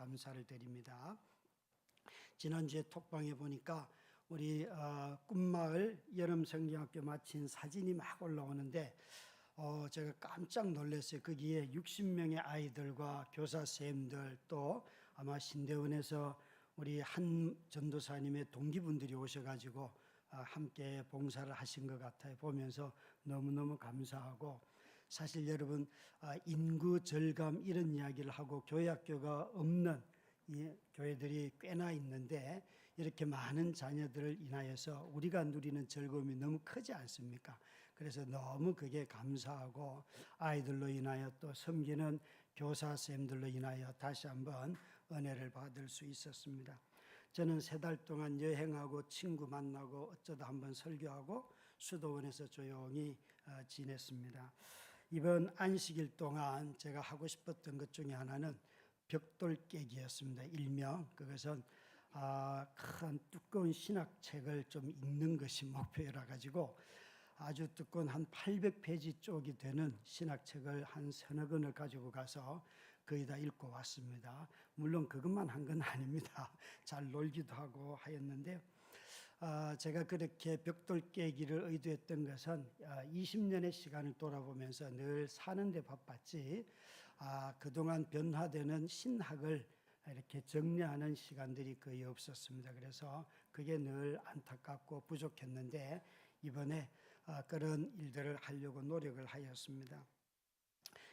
감사를 드립니다. 지난주에 톡방에 보니까 우리 꿈마을 여름성경학교 마친 사진이 막 올라오는데 제가 깜짝 놀랐어요. 거기에 60명의 아이들과 교사 선생님들 또 아마 신대원에서 우리 한 전도사님의 동기분들이 오셔가지고 함께 봉사를 하신 것 같아요. 보면서 너무너무 감사하고, 사실 여러분 인구 절감 이런 이야기를 하고 교회학교가 없는 이 교회들이 꽤나 있는데 이렇게 많은 자녀들을 인하여서 우리가 누리는 즐거움이 너무 크지 않습니까? 그래서 너무 그게 감사하고, 아이들로 인하여 또 섬기는 교사 선생님들로 인하여 다시 한번 은혜를 받을 수 있었습니다. 저는 3달 동안 여행하고 친구 만나고 어쩌다 한번 설교하고 수도원에서 조용히 지냈습니다. 이번 안식일 동안 제가 하고 싶었던 것 중에 하나는 벽돌 깨기였습니다. 일명 그것은 큰 두꺼운 신학책을 좀 읽는 것이 목표라 가지고 아주 두꺼운 한 800페이지 쪽이 되는 신학책을 한 서너 권을 가지고 가서 거의 다 읽고 왔습니다. 물론 그것만 한 건 아닙니다. 잘 놀기도 하고 하였는데, 제가 그렇게 벽돌 깨기를 의도했던 것은 20년의 시간을 돌아보면서 늘 사는데 바빴지 그동안 변화되는 신학을 이렇게 정리하는 시간들이 거의 없었습니다. 그래서 그게 늘 안타깝고 부족했는데 이번에 그런 일들을 하려고 노력을 하였습니다.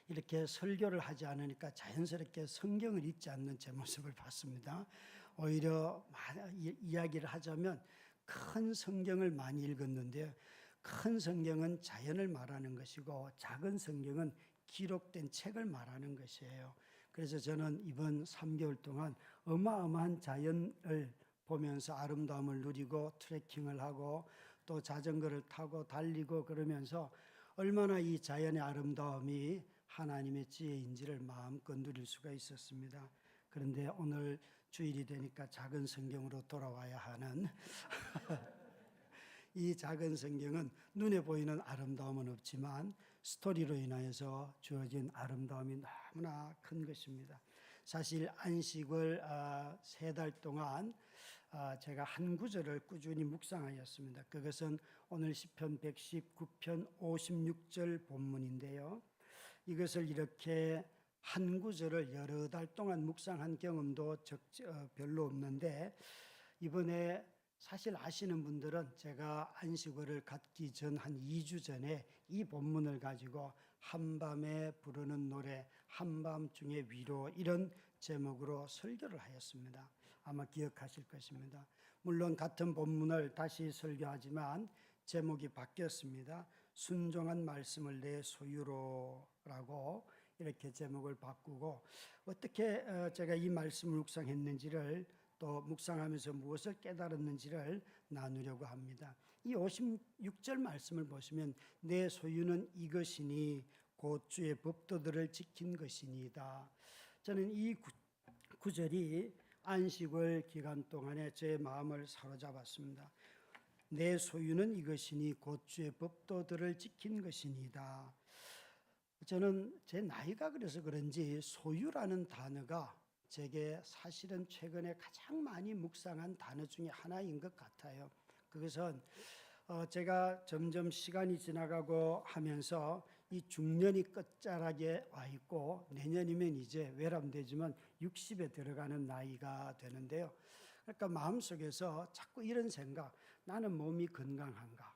이렇게 설교를 하지 않으니까 자연스럽게 성경을 읽지 않는 제 모습을 봤습니다. 오히려 이야기를 하자면 큰 성경을 많이 읽었는데, 큰 성경은 자연을 말하는 것이고 작은 성경은 기록된 책을 말하는 것이에요. 그래서 저는 이번 3개월 동안 어마어마한 자연을 보면서 아름다움을 누리고 트레킹을 하고 또 자전거를 타고 달리고 그러면서 얼마나 이 자연의 아름다움이 하나님의 지혜인지를 마음껏 누릴 수가 있었습니다. 그런데 오늘 주일이 되니까 작은 성경으로 돌아와야 하는 이 작은 성경은 눈에 보이는 아름다움은 없지만 스토리로 인하여서 주어진 아름다움이 너무나 큰 것입니다. 사실 안식을 3달 동안 제가 한 구절을 꾸준히 묵상하였습니다. 그것은 오늘 시편 119편 56절 본문인데요. 이것을 이렇게 한 구절을 여러 달 동안 묵상한 경험도 별로 없는데, 이번에 사실 아시는 분들은 제가 안식월을 갖기 전 한 2주 전에 이 본문을 가지고 한밤에 부르는 노래, 한밤중의 위로, 이런 제목으로 설교를 하였습니다. 아마 기억하실 것입니다. 물론 같은 본문을 다시 설교하지만 제목이 바뀌었습니다. 순종한 말씀을 내 소유로라고 이렇게 제목을 바꾸고, 어떻게 제가 이 말씀을 묵상했는지를 또 묵상하면서 무엇을 깨달았는지를 나누려고 합니다. 이 56절 말씀을 보시면 내 소유는 이것이니 곧 주의 법도들을 지킨 것이니이다. 저는 이 구절이 안식월 기간 동안에 제 마음을 사로잡았습니다. 내 소유는 이것이니 곧 주의 법도들을 지킨 것이니이다. 저는 제 나이가 그래서 그런지 소유라는 단어가 제게 사실은 최근에 가장 많이 묵상한 단어 중에 하나인 것 같아요. 그것은 제가 점점 시간이 지나가고 하면서 이 중년이 끝자락에 와 있고 내년이면 이제 외람되지만 60에 들어가는 나이가 되는데요. 그러니까 마음속에서 자꾸 이런 생각, 나는 몸이 건강한가?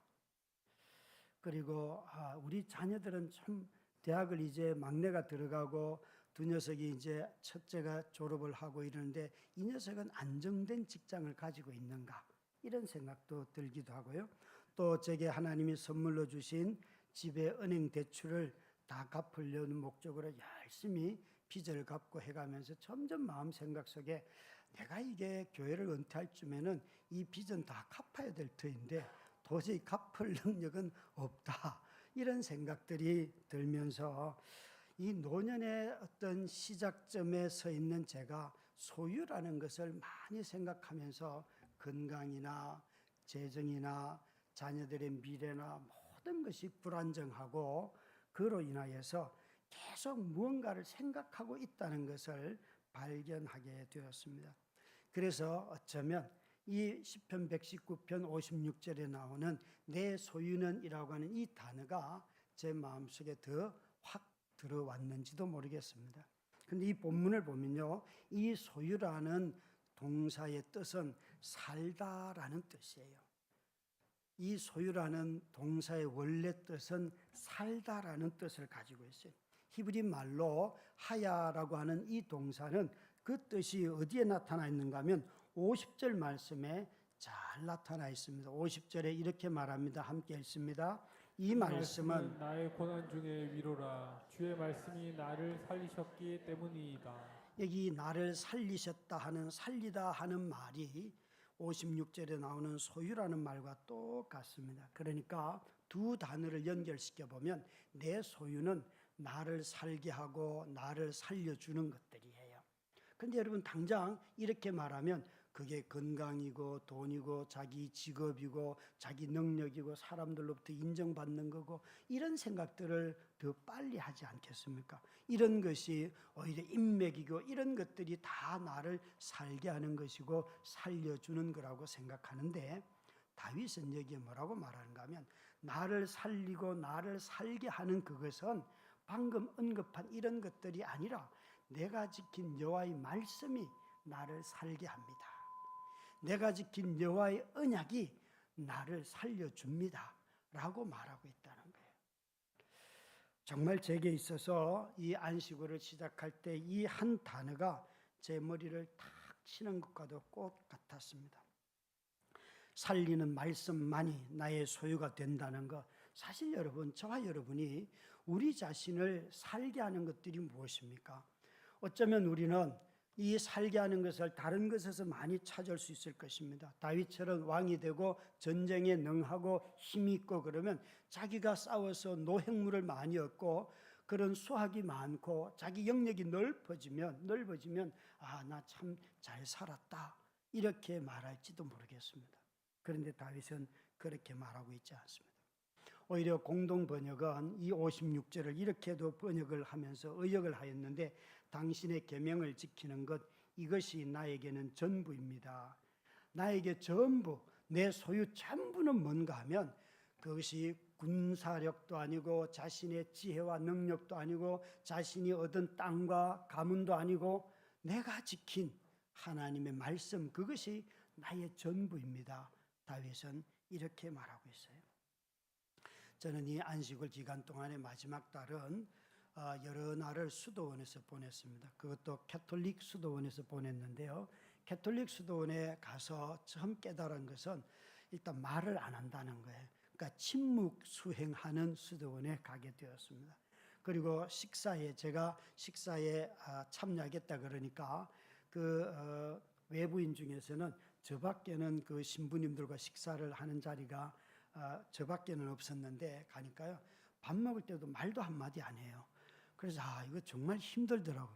그리고 우리 자녀들은 좀 대학을 이제 막내가 들어가고 두 녀석이 이제 첫째가 졸업을 하고 이러는데 이 녀석은 안정된 직장을 가지고 있는가? 이런 생각도 들기도 하고요. 또 제게 하나님이 선물로 주신 집의 은행 대출을 다 갚으려는 목적으로 열심히 빚을 갚고 해가면서 점점 마음 생각 속에 내가 이게 교회를 은퇴할 쯤에는 이 빚은 다 갚아야 될 터인데 도저히 갚을 능력은 없다, 이런 생각들이 들면서 이 노년의 어떤 시작점에 서 있는 제가 소유라는 것을 많이 생각하면서 건강이나 재정이나 자녀들의 미래나 모든 것이 불안정하고 그로 인하여서 계속 무언가를 생각하고 있다는 것을 발견하게 되었습니다. 그래서 어쩌면 이 시편 119편 56절에 나오는 내 소유는 이라고 하는 이 단어가 제 마음속에 더 확 들어왔는지도 모르겠습니다. 근데 이 본문을 보면요, 이 소유라는 동사의 뜻은 살다라는 뜻이에요. 이 소유라는 동사의 원래 뜻은 살다라는 뜻을 가지고 있어요. 히브리 말로 하야라고 하는 이 동사는 그 뜻이 어디에 나타나 있는가 하면 50절 말씀에 잘 나타나 있습니다. 50절에 이렇게 말합니다. 함께 읽습니다. 이 말씀은 나의 고난 중에 위로라. 주의 말씀이 나를 살리셨기 때문이다. 여기 나를 살리셨다 하는 살리다 하는 말이 56절에 나오는 소유라는 말과 똑같습니다. 그러니까 두 단어를 연결시켜 보면 내 소유는 나를 살게 하고 나를 살려주는 것들이에요. 근데 여러분 당장 이렇게 말하면 그게 건강이고 돈이고 자기 직업이고 자기 능력이고 사람들로부터 인정받는 거고 이런 생각들을 더 빨리 하지 않겠습니까? 이런 것이 오히려 인맥이고 이런 것들이 다 나를 살게 하는 것이고 살려주는 거라고 생각하는데 다윗은 여기에 뭐라고 말하는가 하면 나를 살리고 나를 살게 하는 그것은 방금 언급한 이런 것들이 아니라 내가 지킨 여호와의 말씀이 나를 살게 합니다. 내가 지킨 여호와의 언약이 나를 살려줍니다 라고 말하고 있다는 거예요. 정말 제게 있어서 이 안식일을 시작할 때 이 한 단어가 제 머리를 탁 치는 것과도 꼭 같았습니다. 살리는 말씀만이 나의 소유가 된다는 것. 사실 여러분, 저와 여러분이 우리 자신을 살게 하는 것들이 무엇입니까? 어쩌면 우리는 이 살게 하는 것을 다른 것에서 많이 찾을 수 있을 것입니다. 다윗처럼 왕이 되고 전쟁에 능하고 힘이 있고 그러면 자기가 싸워서 노획물을 많이 얻고 그런 수확이 많고 자기 영역이 넓어지면 아, 나 참 잘 살았다 이렇게 말할지도 모르겠습니다. 그런데 다윗은 그렇게 말하고 있지 않습니다. 오히려 공동 번역은 이 56절을 이렇게도 번역을 하면서 의역을 하였는데 당신의 계명을 지키는 것 이것이 나에게는 전부입니다. 나에게 전부 내 소유 전부는 뭔가 하면 그것이 군사력도 아니고 자신의 지혜와 능력도 아니고 자신이 얻은 땅과 가문도 아니고 내가 지킨 하나님의 말씀 그것이 나의 전부입니다. 다윗은 이렇게 말하고 있어요. 저는 이 안식일 기간 동안의 마지막 달은 여러 날을 수도원에서 보냈습니다. 그것도 캐톨릭 수도원에서 보냈는데요. 캐톨릭 수도원에 가서 처음 깨달은 것은 일단 말을 안 한다는 거예요. 그러니까 침묵 수행하는 수도원에 가게 되었습니다. 그리고 제가 식사에 참여하겠다 그러니까 그 외부인 중에서는 저 밖에는 그 신부님들과 식사를 하는 자리가 저 밖에는 없었는데 가니까요. 밥 먹을 때도 말도 한마디 안 해요. 그래서 이거 정말 힘들더라고요.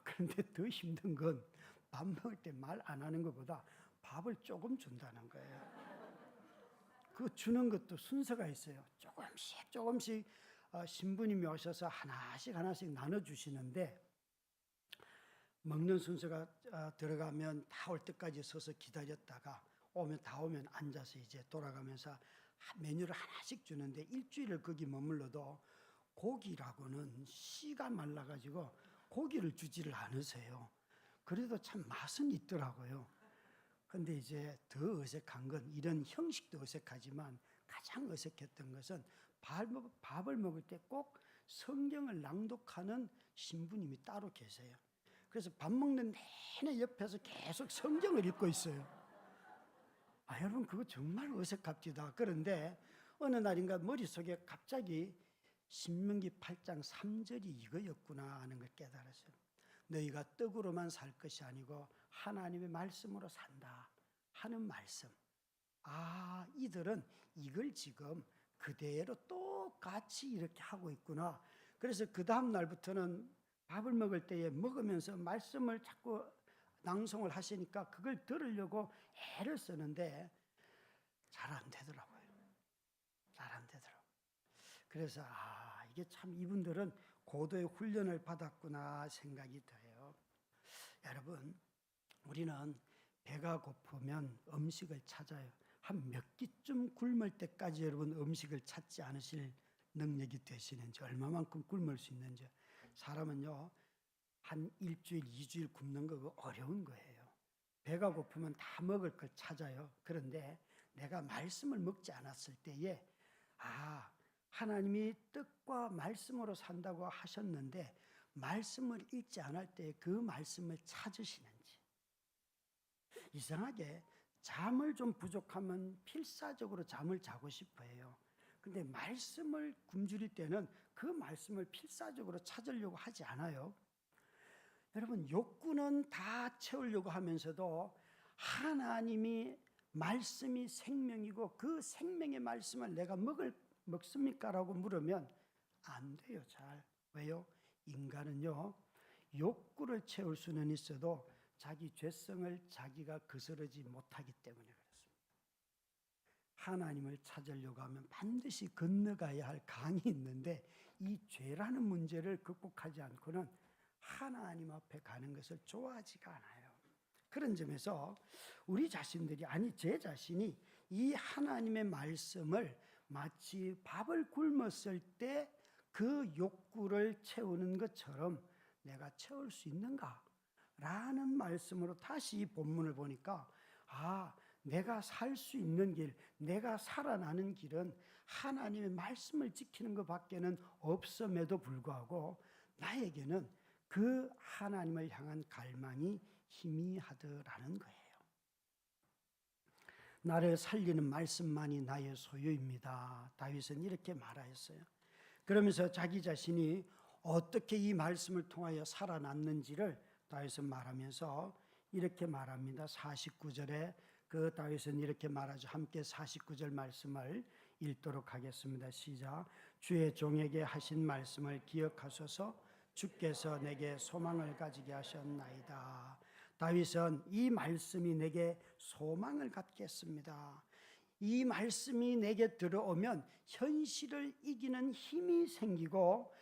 그런데 더 힘든 건 밥 먹을 때 말 안 하는 것보다 밥을 조금 준다는 거예요. 그 주는 것도 순서가 있어요. 조금씩 신부님이 오셔서 하나씩 나눠주시는데 먹는 순서가 들어가면 다 올 때까지 서서 기다렸다가 다 오면 앉아서 이제 돌아가면서 메뉴를 하나씩 주는데 일주일을 거기 머물러도 고기라고는 씨가 말라가지고 고기를 주지를 않으세요. 그래도 참 맛은 있더라고요. 근데 이제 더 어색한 건 이런 형식도 어색하지만 가장 어색했던 것은 밥을 먹을 때 꼭 성경을 낭독하는 신부님이 따로 계세요. 그래서 밥 먹는 내내 옆에서 계속 성경을 읽고 있어요. 여러분 그거 정말 어색합니다. 그런데 어느 날인가 머릿속에 갑자기 신명기 8장 3절이 이거였구나 하는 걸 깨달았어요. 너희가 떡으로만 살 것이 아니고 하나님의 말씀으로 산다 하는 말씀. 이들은 이걸 지금 그대로 똑같이 이렇게 하고 있구나. 그래서 그 다음 날부터는 밥을 먹을 때에 먹으면서 말씀을 자꾸 낭송을 하시니까 그걸 들으려고 애를 쓰는데 잘 안 되더라고요. 그래서 이게 참 이분들은 고도의 훈련을 받았구나 생각이 돼요. 여러분, 우리는 배가 고프면 음식을 찾아요. 한 몇 끼쯤 굶을 때까지 여러분 음식을 찾지 않으실 능력이 되시는지, 얼마만큼 굶을 수 있는지. 사람은요, 한 일주일, 2주일 굶는 거 어려운 거예요. 배가 고프면 다 먹을 걸 찾아요. 그런데 내가 말씀을 먹지 않았을 때에 하나님이 뜻과 말씀으로 산다고 하셨는데 말씀을 읽지 않을 때 그 말씀을 찾으시는지. 이상하게 잠을 좀 부족하면 필사적으로 잠을 자고 싶어 해요. 근데 말씀을 굶주릴 때는 그 말씀을 필사적으로 찾으려고 하지 않아요. 여러분, 욕구는 다 채우려고 하면서도 하나님이 말씀이 생명이고 그 생명의 말씀을 내가 먹습니까? 라고 물으면 안 돼요. 잘. 왜요? 인간은요, 욕구를 채울 수는 있어도 자기 죄성을 자기가 거스르지 못하기 때문에 그렇습니다. 하나님을 찾으려고 하면 반드시 건너가야 할 강이 있는데 이 죄라는 문제를 극복하지 않고는 하나님 앞에 가는 것을 좋아하지가 않아요. 그런 점에서 우리 자신들이, 아니 제 자신이 이 하나님의 말씀을 마치 밥을 굶었을 때 그 욕구를 채우는 것처럼 내가 채울 수 있는가? 라는 말씀으로 다시 이 본문을 보니까 내가 살 수 있는 길, 내가 살아나는 길은 하나님의 말씀을 지키는 것밖에는 없음에도 불구하고 나에게는 그 하나님을 향한 갈망이 희미하더라는 거예요. 나를 살리는 말씀만이 나의 소유입니다. 다윗은 이렇게 말하였어요. 그러면서 자기 자신이 어떻게 이 말씀을 통하여 살아났는지를 다윗은 말하면서 이렇게 말합니다. 49절에 그 다윗은 이렇게 말하죠. 함께 49절 말씀을 읽도록 하겠습니다. 시작. 주의 종에게 하신 말씀을 기억하소서. 주께서 내게 소망을 가지게 하셨나이다. 다윗은 이 말씀이 내게 소망을 갖게 했습니다. 이 말씀이 내게 들어오면 현실을 이기는 힘이 생기고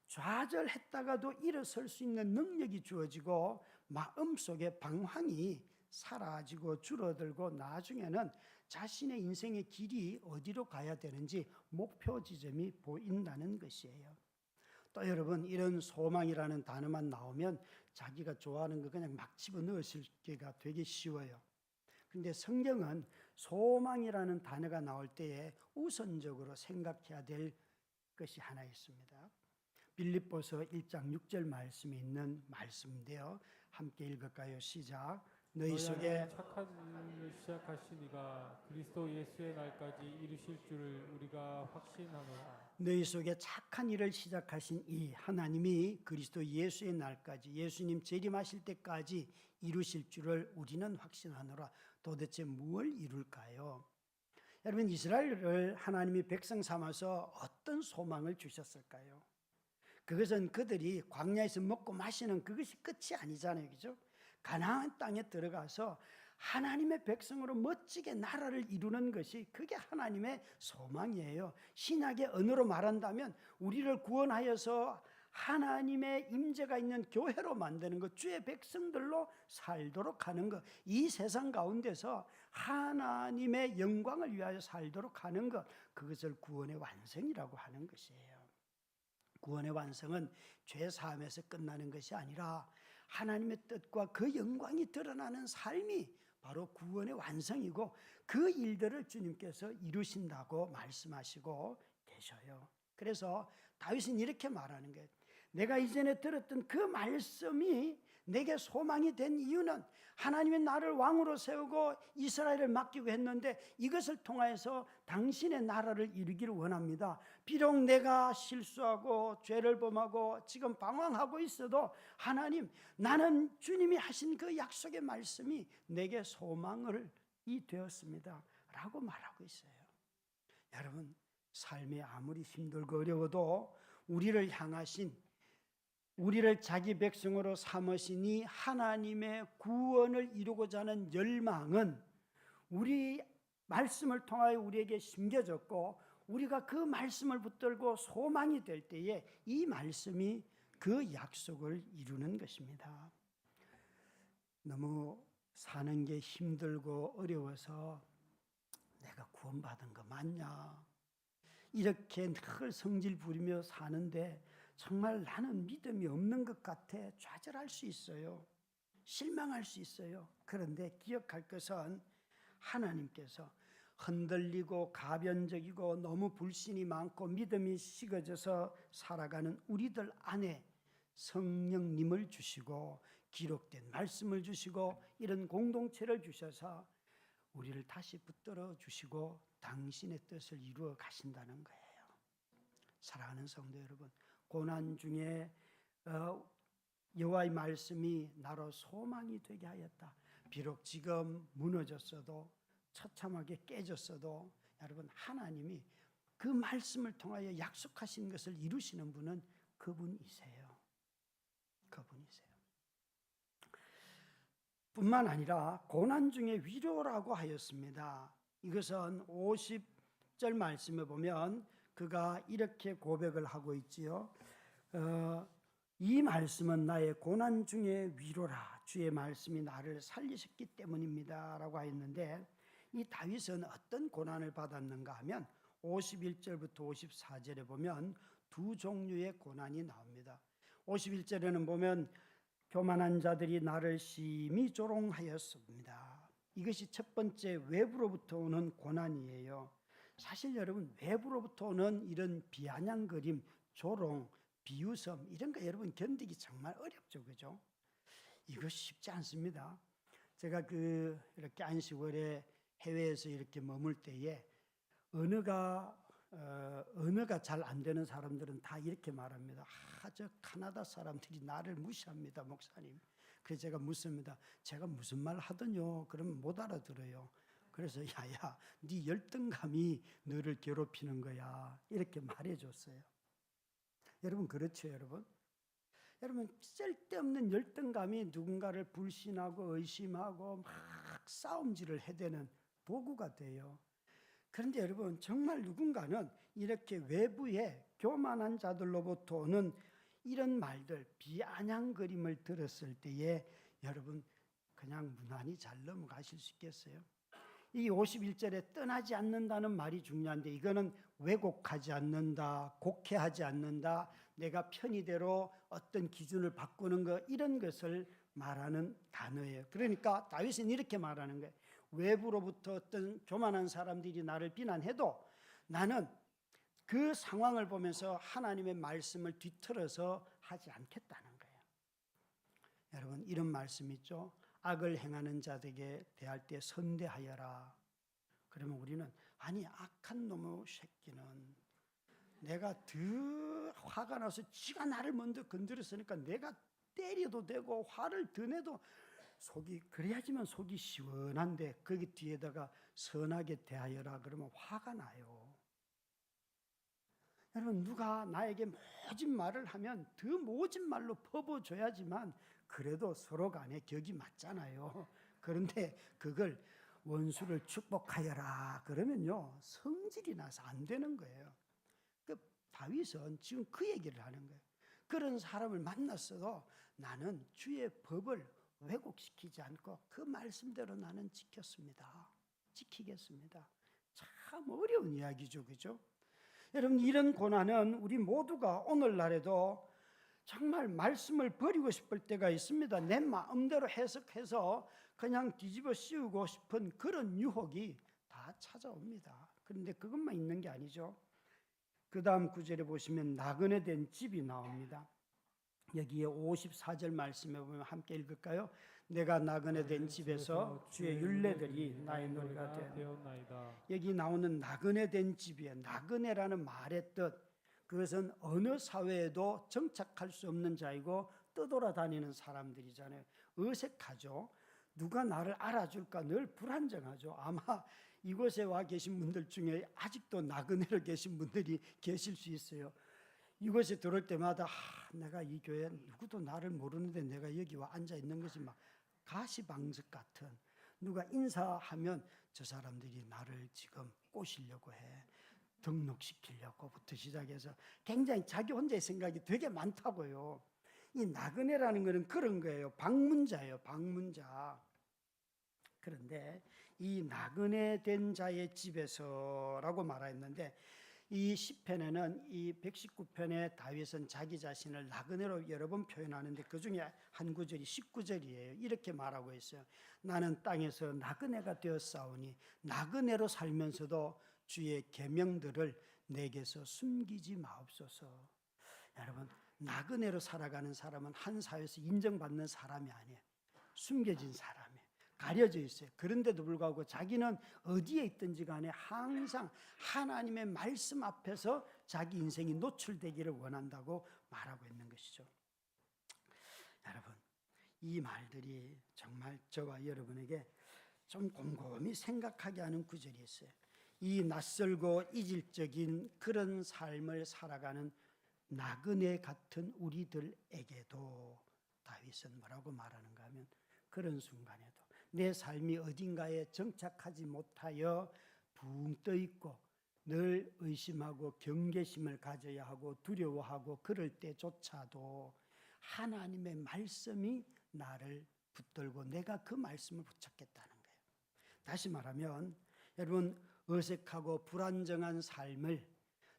좌절했다가도 일어설 수 있는 능력이 주어지고 마음속에 방황이 사라지고 줄어들고 나중에는 자신의 인생의 길이 어디로 가야 되는지 목표 지점이 보인다는 것이에요. 또 여러분, 이런 소망이라는 단어만 나오면 자기가 좋아하는 거 그냥 막 집어넣으시기가 되게 쉬워요. 그런데 성경은 소망이라는 단어가 나올 때에 우선적으로 생각해야 될 것이 하나 있습니다. 빌립보서 1장 6절 말씀이 있는 말씀인데요. 함께 읽을까요? 시작. 너희 속에 착한 일을 시작하신 이가 그리스도 예수의 날까지 이루실 줄을 우리가 확신하노라. 너희 속에 착한 일을 시작하신 이 하나님이 그리스도 예수의 날까지, 예수님 재림하실 때까지 이루실 줄을 우리는 확신하노라. 도대체 무엇을 이룰까요? 여러분, 이스라엘을 하나님이 백성 삼아서 어떤 소망을 주셨을까요? 그것은 그들이 광야에서 먹고 마시는 그것이 끝이 아니잖아요. 그죠? 가나안 땅에 들어가서 하나님의 백성으로 멋지게 나라를 이루는 것이 그게 하나님의 소망이에요. 신약의 언어로 말한다면 우리를 구원하여서 하나님의 임재가 있는 교회로 만드는 것, 주의 백성들로 살도록 하는 것, 이 세상 가운데서 하나님의 영광을 위하여 살도록 하는 것, 그것을 구원의 완성이라고 하는 것이에요. 구원의 완성은 죄 사함에서 끝나는 것이 아니라 하나님의 뜻과 그 영광이 드러나는 삶이 바로 구원의 완성이고 그 일들을 주님께서 이루신다고 말씀하시고 계셔요. 그래서 다윗은 이렇게 말하는 거예요. 내가 이전에 들었던 그 말씀이 내게 소망이 된 이유는 하나님이 나를 왕으로 세우고 이스라엘을 맡기고 했는데 이것을 통하여서 당신의 나라를 이루기를 원합니다. 비록 내가 실수하고 죄를 범하고 지금 방황하고 있어도 하나님, 나는 주님이 하신 그 약속의 말씀이 내게 소망이 되었습니다 라고 말하고 있어요. 여러분, 삶이 아무리 힘들고 어려워도 우리를 향하신, 우리를 자기 백성으로 삼으시니 하나님의 구원을 이루고자 하는 열망은 우리 말씀을 통하여 우리에게 심겨졌고 우리가 그 말씀을 붙들고 소망이 될 때에 이 말씀이 그 약속을 이루는 것입니다. 너무 사는 게 힘들고 어려워서 내가 구원받은 거 맞냐? 이렇게 늘 성질 부리며 사는데 정말 나는 믿음이 없는 것 같아 좌절할 수 있어요. 실망할 수 있어요. 그런데 기억할 것은 하나님께서 흔들리고 가변적이고 너무 불신이 많고 믿음이 식어져서 살아가는 우리들 안에 성령님을 주시고 기록된 말씀을 주시고 이런 공동체를 주셔서 우리를 다시 붙들어 주시고 당신의 뜻을 이루어 가신다는 거예요. 사랑하는 성도 여러분, 고난 중에 여호와의 말씀이 나로 소망이 되게 하였다. 비록 지금 무너졌어도 처참하게 깨졌어도 여러분, 하나님이 그 말씀을 통하여 약속하신 것을 이루시는 분은 그분이세요. 그분이세요. 뿐만 아니라 고난 중에 위로라고 하였습니다. 이것은 50절 말씀에 보면 그가 이렇게 고백을 하고 있지요. 이 말씀은 나의 고난 중에 위로라. 주의 말씀이 나를 살리셨기 때문입니다. 라고 하였는데 이 다윗은 어떤 고난을 받았는가 하면 51절부터 54절에 보면 두 종류의 고난이 나옵니다. 51절에는 보면 교만한 자들이 나를 심히 조롱하였습니다. 이것이 첫 번째 외부로부터 오는 고난이에요. 사실 여러분, 외부로부터 오는 이런 비아냥거림, 조롱, 비웃음 이런 거 여러분 견디기 정말 어렵죠, 그죠? 이거 쉽지 않습니다. 제가 이렇게 안식월에 해외에서 이렇게 머물 때에 언어가 잘 안 되는 사람들은 다 이렇게 말합니다. 저 카나다 사람들이 나를 무시합니다, 목사님. 그래서 제가 묻습니다. 제가 무슨 말 하더뇨? 그러면 못 알아들어요. 그래서 야야, 네 열등감이 너를 괴롭히는 거야. 이렇게 말해줬어요. 여러분 그렇죠, 여러분? 여러분 쓸데없는 열등감이 누군가를 불신하고 의심하고 막 싸움질을 해대는 도구가 돼요. 그런데 여러분 정말 누군가는 이렇게 외부의 교만한 자들로부터 오는 이런 말들, 비아냥거림을 들었을 때에 여러분 그냥 무난히 잘 넘어가실 수 있겠어요? 이 51절에 떠나지 않는다는 말이 중요한데 이거는 왜곡하지 않는다, 곡해하지 않는다, 내가 편의대로 어떤 기준을 바꾸는 것 이런 것을 말하는 단어예요. 그러니까 다윗은 이렇게 말하는 거예요. 외부로부터 어떤 교만한 사람들이 나를 비난해도 나는 그 상황을 보면서 하나님의 말씀을 뒤틀어서 하지 않겠다는 거예요. 여러분 이런 말씀 있죠. 악을 행하는 자들에게 대할 때 선대하여라. 그러면 우리는 아니 악한 놈의 새끼는 내가 더 화가 나서 지가 나를 먼저 건드렸으니까 내가 때려도 되고 화를 더 내도 속이 그래야지만 속이 시원한데 거기 뒤에다가 선하게 대하여라 그러면 화가 나요. 여러분 누가 나에게 모진 말을 하면 더 모진 말로 퍼부어줘야지만 그래도 서로 간에 격이 맞잖아요. 그런데 그걸 원수를 축복하여라 그러면요 성질이 나서 안 되는 거예요. 그 다윗은 지금 그 얘기를 하는 거예요. 그런 사람을 만났어도 나는 주의 법을 왜곡시키지 않고 그 말씀대로 나는 지키겠습니다. 참 어려운 이야기죠, 그죠? 여러분 이런 고난은 우리 모두가 오늘날에도 정말 말씀을 버리고 싶을 때가 있습니다. 내 마음대로 해석해서 그냥 뒤집어 씌우고 싶은 그런 유혹이 다 찾아옵니다. 그런데 그것만 있는 게 아니죠. 그 다음 구절에 보시면 나그네 된 집이 나옵니다. 여기에 54절 말씀에 보면 함께 읽을까요? 내가 나그네 된 집에서 주의 율례들이 나의 노래가 되었나이다. 여기 나오는 나그네 된 집이에요. 나그네라는 말의 뜻, 그것은 어느 사회에도 정착할 수 없는 자이고 떠돌아다니는 사람들이잖아요. 어색하죠. 누가 나를 알아줄까 늘 불안정하죠. 아마 이곳에 와 계신 분들 중에 아직도 나그네로 계신 분들이 계실 수 있어요. 이곳에 들어올 때마다 내가 이 교회 누구도 나를 모르는데 내가 여기 와 앉아 있는 것이 막 가시방석 같은, 누가 인사하면 저 사람들이 나를 지금 꼬시려고 해, 등록시키려고부터 시작해서 굉장히 자기 혼자의 생각이 되게 많다고요. 이 나그네라는 것은 그런 거예요. 방문자예요. 방문자. 그런데 이 나그네 된 자의 집에서라고 말하였는데, 이 시편에는 이 119편의 다윗은 자기 자신을 나그네로 여러 번 표현하는데 그 중에 한 구절이 19절이에요. 이렇게 말하고 있어요. 나는 땅에서 나그네가 되었사오니 나그네로 살면서도 주의 계명들을 내게서 숨기지 마옵소서. 여러분, 나그네로 살아가는 사람은 한 사회에서 인정받는 사람이 아니에요. 숨겨진 사람이에요. 가려져 있어요. 그런데도 불구하고 자기는 어디에 있든지 간에 항상 하나님의 말씀 앞에서 자기 인생이 노출되기를 원한다고 말하고 있는 것이죠. 여러분, 이 말들이 정말 저와 여러분에게 좀 곰곰이 생각하게 하는 구절이 있어요. 이 낯설고 이질적인 그런 삶을 살아가는 나그네 같은 우리들에게도 다윗은 뭐라고 말하는가 하면, 그런 순간에도 내 삶이 어딘가에 정착하지 못하여 붕 떠 있고 늘 의심하고 경계심을 가져야 하고 두려워하고 그럴 때조차도 하나님의 말씀이 나를 붙들고 내가 그 말씀을 붙잡겠다는 거예요. 다시 말하면 여러분, 어색하고 불안정한 삶을,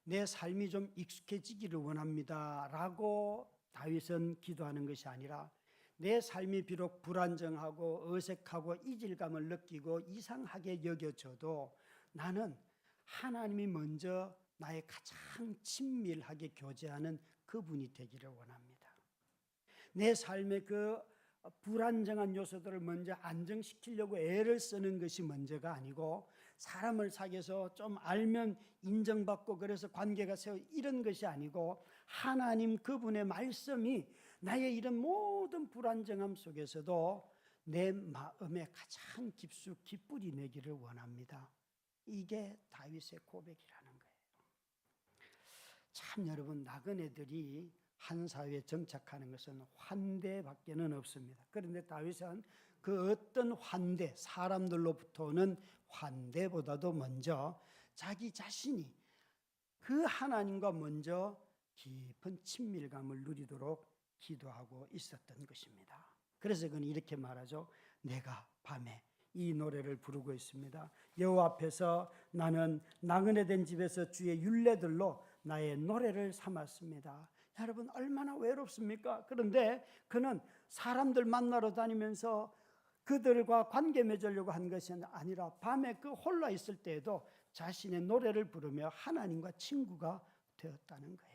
내 삶이 좀 익숙해지기를 원합니다 라고 다윗은 기도하는 것이 아니라, 내 삶이 비록 불안정하고 어색하고 이질감을 느끼고 이상하게 여겨져도 나는 하나님이 먼저 나의 가장 친밀하게 교제하는 그분이 되기를 원합니다. 내 삶의 그 불안정한 요소들을 먼저 안정시키려고 애를 쓰는 것이 먼저가 아니고, 사람을 사귀어서 좀 알면 인정받고 그래서 관계가 세워 이런 것이 아니고, 하나님 그분의 말씀이 나의 이런 모든 불안정함 속에서도 내 마음에 가장 깊숙이 뿌리 내기를 원합니다. 이게 다윗의 고백이라는 거예요. 참 여러분, 나그네들이 한 사회에 정착하는 것은 환대밖에는 없습니다. 그런데 다윗은 그 어떤 환대, 사람들로부터는 환대보다도 먼저 자기 자신이 그 하나님과 먼저 깊은 친밀감을 누리도록 기도하고 있었던 것입니다. 그래서 그는 이렇게 말하죠. 내가 밤에 이 노래를 부르고 있습니다. 여호와 앞에서 나는 나그네 된 집에서 주의 율례들로 나의 노래를 삼았습니다. 여러분, 얼마나 외롭습니까? 그런데 그는 사람들 만나러 다니면서 그들과 관계 맺으려고 한 것이 아니라 밤에 그 홀로 있을 때에도 자신의 노래를 부르며 하나님과 친구가 되었다는 거예요.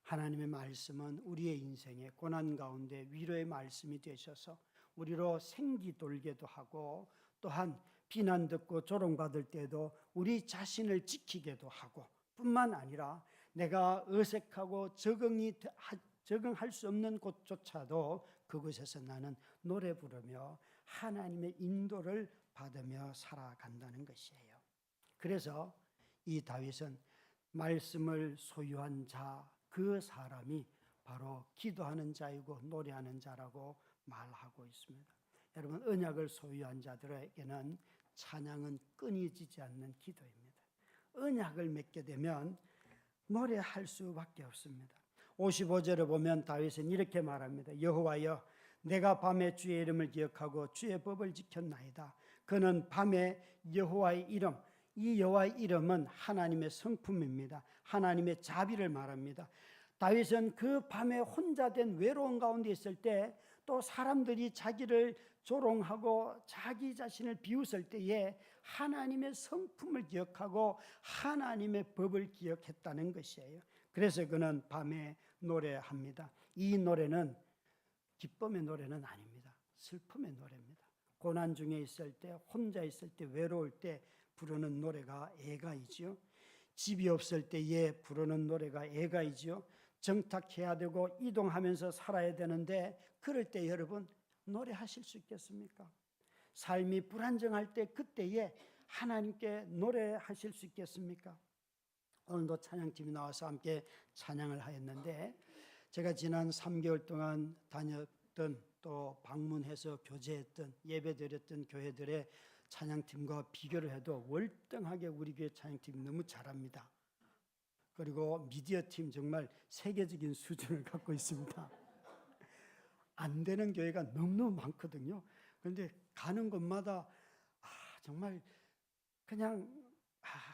하나님의 말씀은 우리의 인생의 고난 가운데 위로의 말씀이 되셔서 우리로 생기 돌게도 하고, 또한 비난 듣고 조롱받을 때도 우리 자신을 지키게도 하고, 뿐만 아니라 내가 어색하고 적응할 수 없는 곳조차도 그곳에서 나는 노래 부르며 하나님의 인도를 받으며 살아간다는 것이에요. 그래서 이 다윗은 말씀을 소유한 자, 그 사람이 바로 기도하는 자이고 노래하는 자라고 말하고 있습니다. 여러분, 언약을 소유한 자들에게는 찬양은 끊이지지 않는 기도입니다. 언약을 맺게 되면 노래할 수밖에 없습니다. 55절에 보면 다윗은 이렇게 말합니다. 여호와여, 내가 밤에 주의 이름을 기억하고 주의 법을 지켰나이다. 그는 밤에 여호와의 이름, 이 여호와의 이름은 하나님의 성품입니다. 하나님의 자비를 말합니다. 다윗은 그 밤에 혼자 된 외로운 가운데 있을 때, 또 사람들이 자기를 조롱하고 자기 자신을 비웃을 때에 하나님의 성품을 기억하고 하나님의 법을 기억했다는 것이에요. 그래서 그는 밤에 노래합니다. 이 노래는 기쁨의 노래는 아닙니다. 슬픔의 노래입니다. 고난 중에 있을 때, 혼자 있을 때, 외로울 때 부르는 노래가 애가이지요. 집이 없을 때에 부르는 노래가 애가이지요. 정착해야 되고 이동하면서 살아야 되는데, 그럴 때 여러분 노래하실 수 있겠습니까? 삶이 불안정할 때 그때에 하나님께 노래하실 수 있겠습니까? 오늘도 찬양팀이 나와서 함께 찬양을 하였는데, 제가 지난 3개월 동안 다녔던, 또 방문해서 교제했던, 예배드렸던 교회들의 찬양팀과 비교를 해도 월등하게 우리 교회 찬양팀이 너무 잘합니다. 그리고 미디어 팀 정말 세계적인 수준을 갖고 있습니다. 안 되는 교회가 너무너무 많거든요. 그런데 가는 곳마다 정말 그냥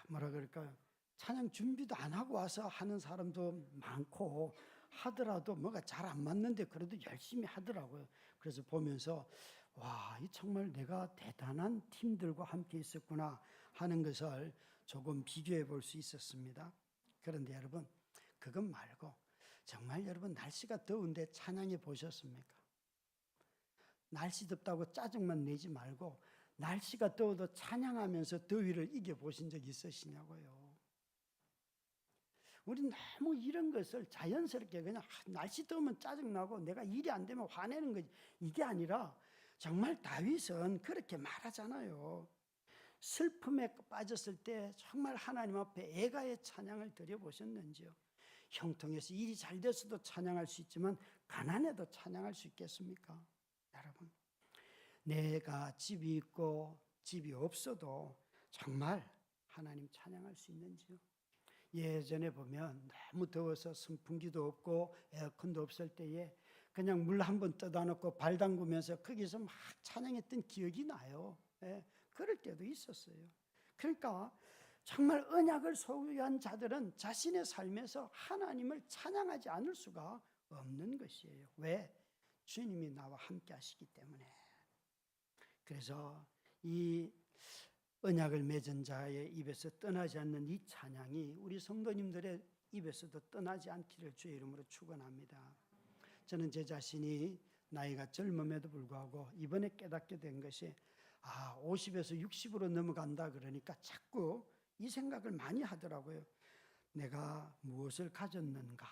뭐라 그럴까요? 찬양 준비도 안 하고 와서 하는 사람도 많고 하더라도 뭐가 잘 안 맞는데 그래도 열심히 하더라고요. 그래서 보면서 와, 이 정말 내가 대단한 팀들과 함께 있었구나 하는 것을 조금 비교해 볼 수 있었습니다. 그런데 여러분, 그것 말고 정말 여러분 날씨가 더운데 찬양해 보셨습니까? 날씨 덥다고 짜증만 내지 말고 날씨가 더워도 찬양하면서 더위를 이겨보신 적 있으시냐고요. 우리 너무 이런 것을 자연스럽게 그냥 날씨 더우면 짜증나고 내가 일이 안 되면 화내는 거지. 이게 아니라 정말 다윗은 그렇게 말하잖아요. 슬픔에 빠졌을 때 정말 하나님 앞에 애가의 찬양을 드려보셨는지요? 형통해서 일이 잘 됐어도 찬양할 수 있지만 가난해도 찬양할 수 있겠습니까? 여러분, 내가 집이 있고 집이 없어도 정말 하나님 찬양할 수 있는지요? 예전에 보면 너무 더워서 선풍기도 없고 에어컨도 없을 때에 그냥 물 한번 떠다 놓고 발 담그면서 거기서 막 찬양했던 기억이 나요. 그럴 때도 있었어요. 그러니까 정말 언약을 소유한 자들은 자신의 삶에서 하나님을 찬양하지 않을 수가 없는 것이에요. 왜? 주님이 나와 함께 하시기 때문에. 그래서 이 언약을 맺은 자의 입에서 떠나지 않는 이 찬양이 우리 성도님들의 입에서도 떠나지 않기를 주의 이름으로 축원합니다. 저는 제 자신이 나이가 젊음에도 불구하고 이번에 깨닫게 된 것이 50에서 60으로 넘어간다 그러니까 자꾸 이 생각을 많이 하더라고요. 내가 무엇을 가졌는가?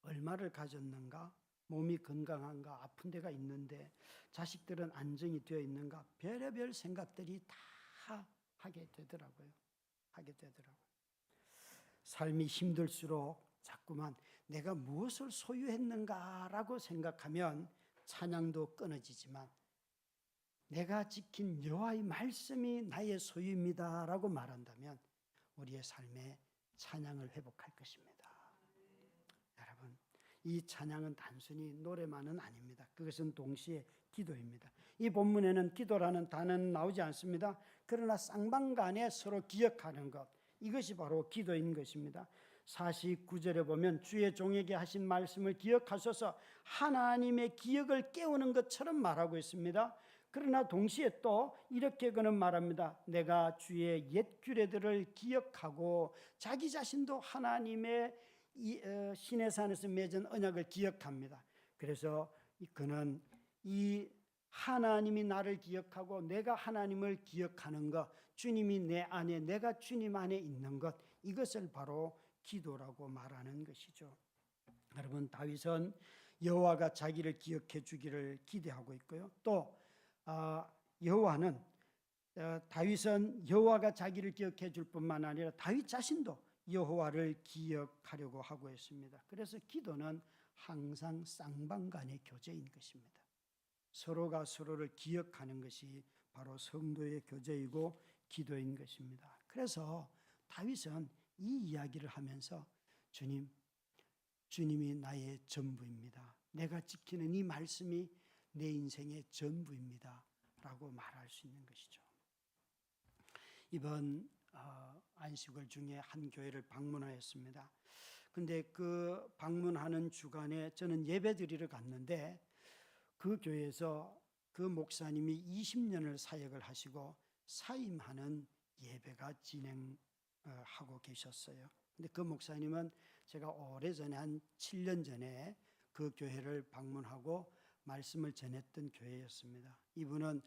얼마를 가졌는가? 몸이 건강한가? 아픈 데가 있는데 자식들은 안정이 되어 있는가? 별의별 생각들이 다 하게 되더라고요. 삶이 힘들수록 자꾸만 내가 무엇을 소유했는가라고 생각하면 찬양도 끊어지지만 내가 지킨 여호와의 말씀이 나의 소유입니다라고 말한다면 우리의 삶에 찬양을 회복할 것입니다. 여러분, 이 찬양은 단순히 노래만은 아닙니다. 그것은 동시에 기도입니다. 이 본문에는 기도라는 단어는 나오지 않습니다. 그러나 쌍방간에 서로 기억하는 것, 이것이 바로 기도인 것입니다. 49절에 보면 주의 종에게 하신 말씀을 기억하소서 하나님의 기억을 깨우는 것처럼 말하고 있습니다. 그러나 동시에 또 이렇게 그는 말합니다. 내가 주의 옛 규례들을 기억하고 자기 자신도 하나님의 시내산에서 맺은 언약을 기억합니다. 그래서 그는 이 하나님이 나를 기억하고 내가 하나님을 기억하는 것, 주님이 내 안에 내가 주님 안에 있는 것, 이것을 바로 기도라고 말하는 것이죠. 여러분, 다윗은 여호와가 자기를 기억해 주기를 기대하고 있고요. 또 여호와는 다윗은 여호와가 자기를 기억해 줄 뿐만 아니라 다윗 자신도 여호와를 기억하려고 하고 있습니다. 그래서 기도는 항상 쌍방간의 교제인 것입니다. 서로가 서로를 기억하는 것이 바로 성도의 교제이고 기도인 것입니다. 그래서 다윗은 이 이야기를 하면서 주님이 나의 전부입니다. 내가 지키는 이 말씀이 내 인생의 전부입니다. 라고 말할 수 있는 것이죠. 이번 안식월 중에 한 교회를 방문하였습니다. 근데 그 방문하는 주간에 저는 예배드리러 갔는데 그 교회에서 그 목사님이 20년을 사역을 하시고 사임하는 예배가 진행하고 계셨어요. 근데 그 목사님은 제가 오래전에 한 7년 전에 그 교회를 방문하고 말씀을 전했던 교회였습니다. 이분은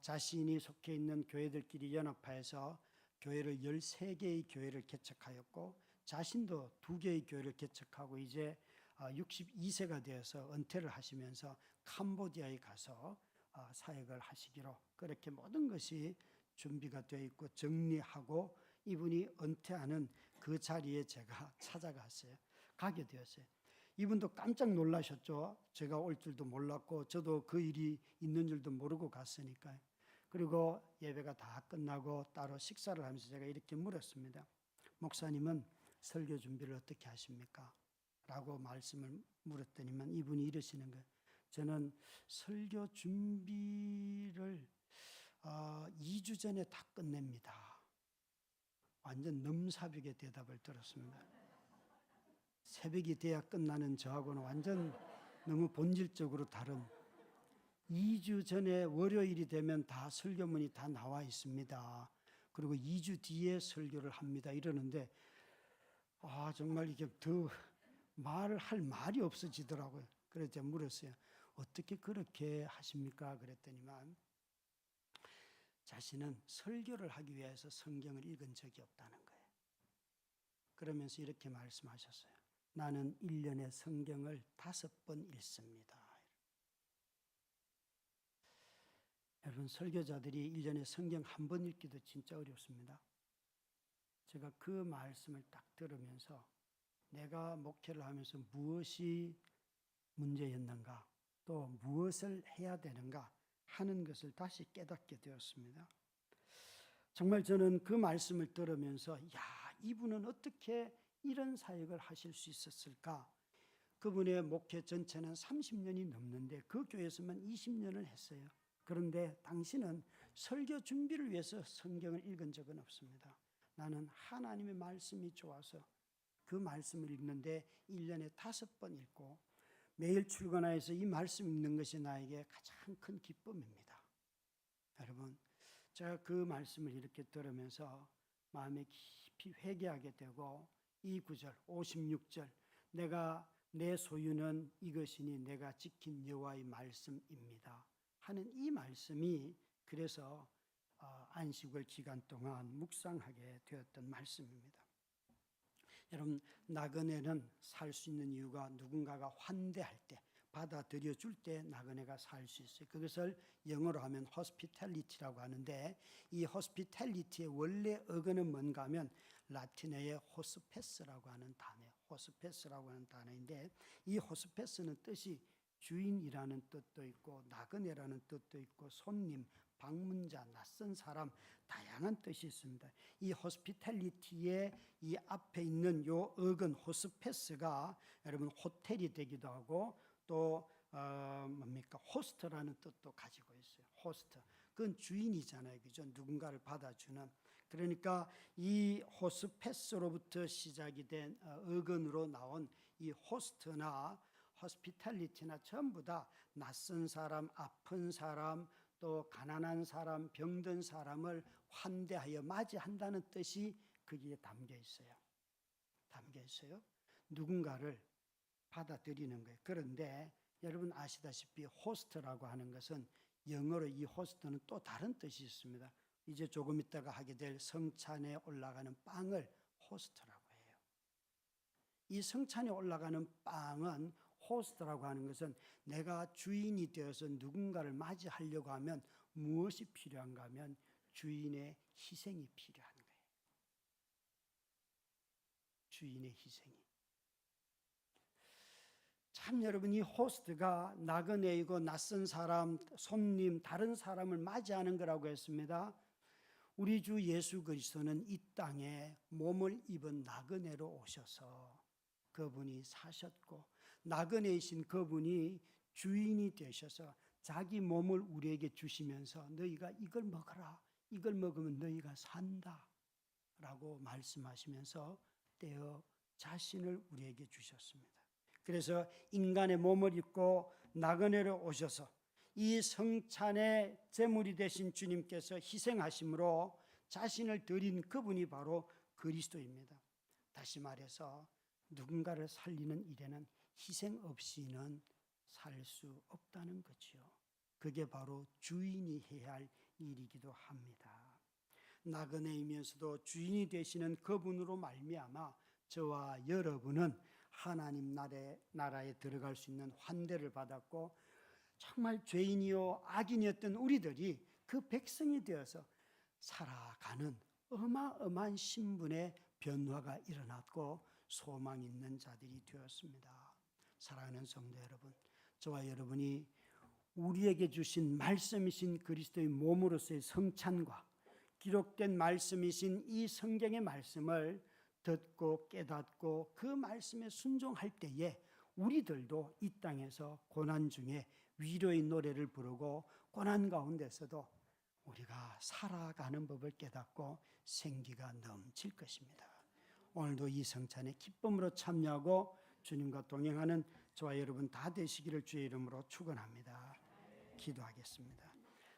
자신이 속해 있는 교회들끼리 연합하여서 교회를 13개의 교회를 개척하였고 자신도 2개의 교회를 개척하고 이제 62세가 되어서 은퇴를 하시면서 캄보디아에 가서 사역을 하시기로 그렇게 모든 것이 준비가 되어 있고 정리하고 이분이 은퇴하는 그 자리에 제가 찾아갔어요. 가게 되었어요. 이분도 깜짝 놀라셨죠. 제가 올 줄도 몰랐고 저도 그 일이 있는 줄도 모르고 갔으니까요. 그리고 예배가 다 끝나고 따로 식사를 하면서 제가 이렇게 물었습니다. 목사님은 설교 준비를 어떻게 하십니까? 라고 말씀을 물었더니만 이분이 이러시는 거예요. 저는 설교 준비를 2주 전에 다 끝냅니다. 완전 넘사벽의 대답을 들었습니다. 새벽이 돼야 끝나는 저하고는 완전 너무 본질적으로 다른, 2주 전에 월요일이 되면 다 설교문이 다 나와 있습니다. 그리고 2주 뒤에 설교를 합니다. 이러는데 정말 이게 더 말을 할 말이 없어지더라고요. 그래서 제가 물었어요. 어떻게 그렇게 하십니까? 그랬더니만 자신은 설교를 하기 위해서 성경을 읽은 적이 없다는 거예요. 그러면서 이렇게 말씀하셨어요. 나는 1년에 성경을 5번 읽습니다. 여러분, 설교자들이 1년에 성경 1번 읽기도 진짜 어렵습니다. 제가 그 말씀을 딱 들으면서 내가 목회를 하면서 무엇이 문제였는가, 또 무엇을 해야 되는가 하는 것을 다시 깨닫게 되었습니다. 정말 저는 그 말씀을 들으면서 이분은 어떻게 이런 사역을 하실 수 있었을까? 그분의 목회 전체는 30년이 넘는데 그 교회에서만 20년을 했어요. 그런데 당신은 설교 준비를 위해서 성경을 읽은 적은 없습니다. 나는 하나님의 말씀이 좋아서 그 말씀을 읽는데 1년에 5번 읽고 매일 출근하여서 이 말씀 읽는 것이 나에게 가장 큰 기쁨입니다. 여러분, 제가 그 말씀을 이렇게 들으면서 마음에 깊이 회개하게 되고 이 구절 56절 내 소유는 이것이니 내가 지킨 여호와의 말씀입니다 하는 이 말씀이 그래서 안식월 기간 동안 묵상하게 되었던 말씀입니다. 여러분, 나그네는 살 수 있는 이유가 누군가가 환대할 때, 받아들여 줄 때 나그네가 살 수 있어요. 그것을 영어로 하면 hospitality라고 하는데, 이 hospitality의 원래 어근은 뭔가 하면 라틴어의 호스페스라고 하는 단어예요. 호스페스라고 하는 단어인데, 이 호스페스는 뜻이 주인이라는 뜻도 있고 나그네라는 뜻도 있고 손님, 방문자, 낯선 사람, 다양한 뜻이 있습니다. 이 호스피탈리티의 이 앞에 있는 요 어근 호스페스가 여러분 호텔이 되기도 하고 또 호스트라는 뜻도 가지고 있어요. 호스트. 그건 주인이잖아요. 그죠? 누군가를 받아주는. 그러니까 이 호스페스로부터 시작이 된 어근으로 나온 이 호스트나 호스피탈리티나 전부 다 낯선 사람, 아픈 사람, 또 가난한 사람, 병든 사람을 환대하여 맞이한다는 뜻이 거기에 담겨 있어요. 담겨 있어요. 누군가를 받아들이는 거예요. 그런데 여러분 아시다시피 호스트라고 하는 것은 영어로 이 호스트는 또 다른 뜻이 있습니다. 이제 조금 있다가 하게 될 성찬에 올라가는 빵을 호스트라고 해요. 이 성찬에 올라가는 빵은 호스트라고 하는 것은 내가 주인이 되어서 누군가를 맞이하려고 하면 무엇이 필요한가 하면 주인의 희생이 필요한 거예요. 주인의 희생이. 참 여러분, 이 호스트가 나그네이고 낯선 사람, 손님, 다른 사람을 맞이하는 거라고 했습니다. 우리 주 예수 그리스도는 이 땅에 몸을 입은 나그네로 오셔서 그분이 사셨고 나그네이신 그분이 주인이 되셔서 자기 몸을 우리에게 주시면서 너희가 이걸 먹어라, 이걸 먹으면 너희가 산다 라고 말씀하시면서 떼어 자신을 우리에게 주셨습니다. 그래서 인간의 몸을 입고 나그네로 오셔서 이 성찬의 제물이 되신 주님께서 희생하심으로 자신을 드린 그분이 바로 그리스도입니다. 다시 말해서 누군가를 살리는 일에는 희생 없이는 살 수 없다는 거지요. 그게 바로 주인이 해야 할 일이기도 합니다. 나그네이면서도 주인이 되시는 그분으로 말미암아 저와 여러분은 하나님 나라에 들어갈 수 있는 환대를 받았고 정말 죄인이요 악인이었던 우리들이 그 백성이 되어서 살아가는 어마어마한 신분의 변화가 일어났고 소망 있는 자들이 되었습니다. 사랑하는 성도 여러분, 저와 여러분이 우리에게 주신 말씀이신 그리스도의 몸으로서의 성찬과 기록된 말씀이신 이 성경의 말씀을 듣고 깨닫고 그 말씀에 순종할 때에 우리들도 이 땅에서 고난 중에 위로의 노래를 부르고 고난 가운데서도 우리가 살아가는 법을 깨닫고 생기가 넘칠 것입니다. 오늘도 이 성찬에 기쁨으로 참여하고 주님과 동행하는 저와 여러분 다 되시기를 주의 이름으로 축원합니다. 기도하겠습니다.